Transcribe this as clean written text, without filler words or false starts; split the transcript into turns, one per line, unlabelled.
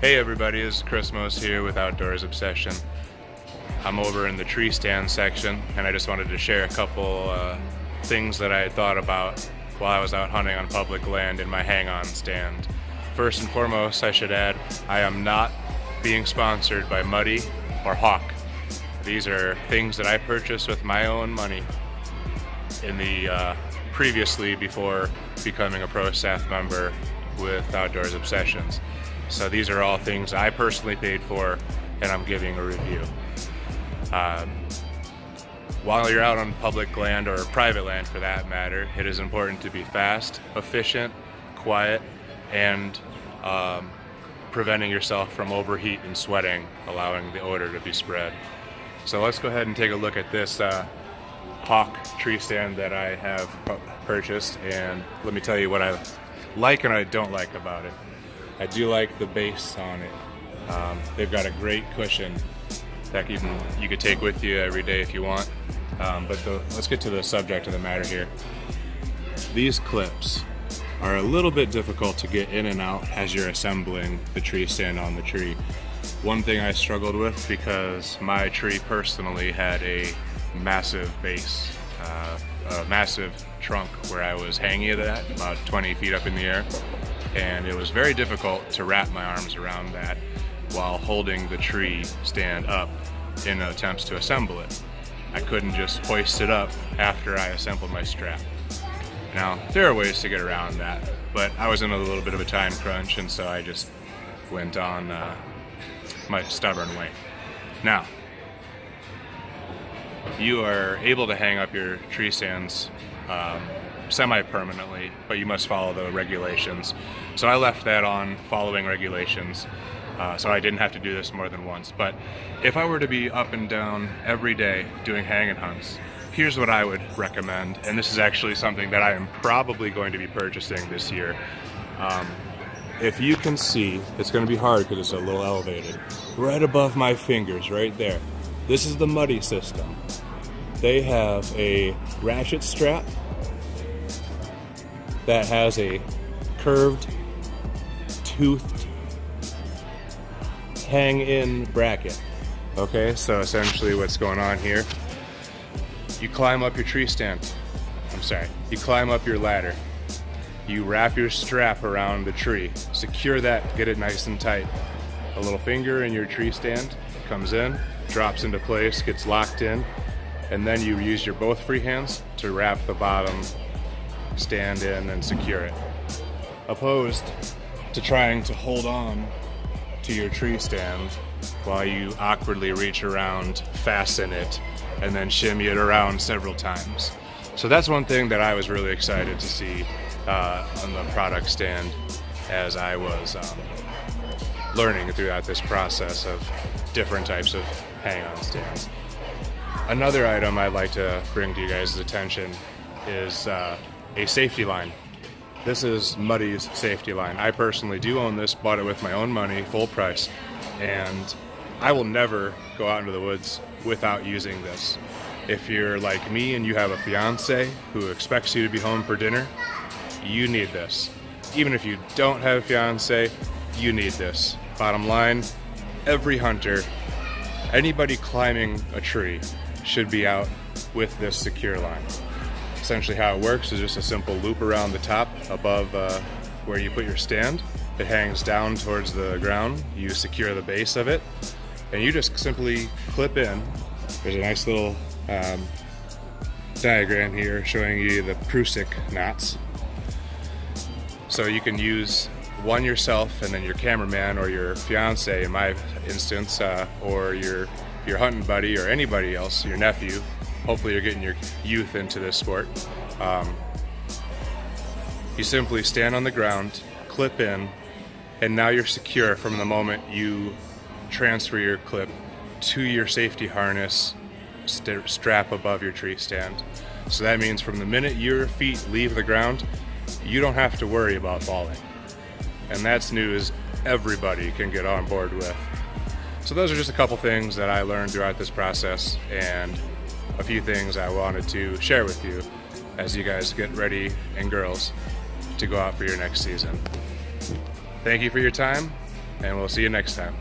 Hey everybody, this is Chris Mose here with Outdoors Obsession. I'm over in the tree stand section and I just wanted to share a couple things that I had thought about while I was out hunting on public land in my hang-on stand. First and foremost, I should add, I am not being sponsored by Muddy or Hawk. These are things that I purchased with my own money in the previously before becoming a pro staff member with Outdoors Obsessions. So these are all things I personally paid for and I'm giving a review. While you're out on public land or private land for that matter, it is important to be fast, efficient, quiet, and preventing yourself from overheat and sweating, allowing the odor to be spread. So let's go ahead and take a look at this Hawk tree stand that I have purchased, and let me tell you what I like and I don't like about it. I do like the base on it. They've got a great cushion that you could take with you every day if you want. Let's get to the subject of the matter here. These clips are a little bit difficult to get in and out as you're assembling the tree stand on the tree. One thing I struggled with, because my tree personally had a massive base, a massive trunk where I was hanging it at, about 20 feet up in the air. And it was very difficult to wrap my arms around that while holding the tree stand up in attempts to assemble it. I couldn't just hoist it up after I assembled my strap. Now, there are ways to get around that, but I was in a little bit of a time crunch, and so I just went on my stubborn way. Now, you are able to hang up your tree stands semi-permanently, but you must follow the regulations. So I left that on, following regulations, so I didn't have to do this more than once. But if I were to be up and down every day doing hang-and hunts, here's what I would recommend, and this is actually something that I am probably going to be purchasing this year. If you can see, it's going to be hard because it's a little elevated, right above my fingers, right there. This is the Muddy system. They have a ratchet strap that has a curved, toothed hang-in bracket. Okay, so essentially what's going on here, you climb up your tree stand. You climb up your ladder. You wrap your strap around the tree, secure that, get it nice and tight. A little finger in your tree stand comes in, drops into place, gets locked in, and then you use your both free hands to wrap the bottom stand in and secure it, opposed to trying to hold on to your tree stand while you awkwardly reach around, fasten it, and then shimmy it around several times. So that's one thing that I was really excited to see on the product stand as I was learning throughout this process of different types of hang-on stands. Another item I'd like to bring to you guys' attention is a safety line. This is Muddy's safety line. I personally do own this, bought it with my own money, full price, and I will never go out into the woods without using this. If you're like me and you have a fiance who expects you to be home for dinner, you need this. Even if you don't have a fiance, you need this. Bottom line, every hunter, anybody climbing a tree should be out with this secure line. Essentially how it works is just a simple loop around the top above where you put your stand. It hangs down towards the ground. You secure the base of it, and you just simply clip in. There's a nice little diagram here showing you the Prusik knots. So you can use one yourself, and then your cameraman or your fiance, in my instance, or your hunting buddy or anybody else, your nephew. Hopefully you're getting your youth into this sport. You simply stand on the ground, clip in, and now you're secure from the moment you transfer your clip to your safety harness strap above your tree stand. So that means from the minute your feet leave the ground, you don't have to worry about falling. And that's news everybody can get on board with. So those are just a couple things that I learned throughout this process, and a few things I wanted to share with you as you guys get ready, and girls, to go out for your next season. Thank you for your time. and we'll see you next time.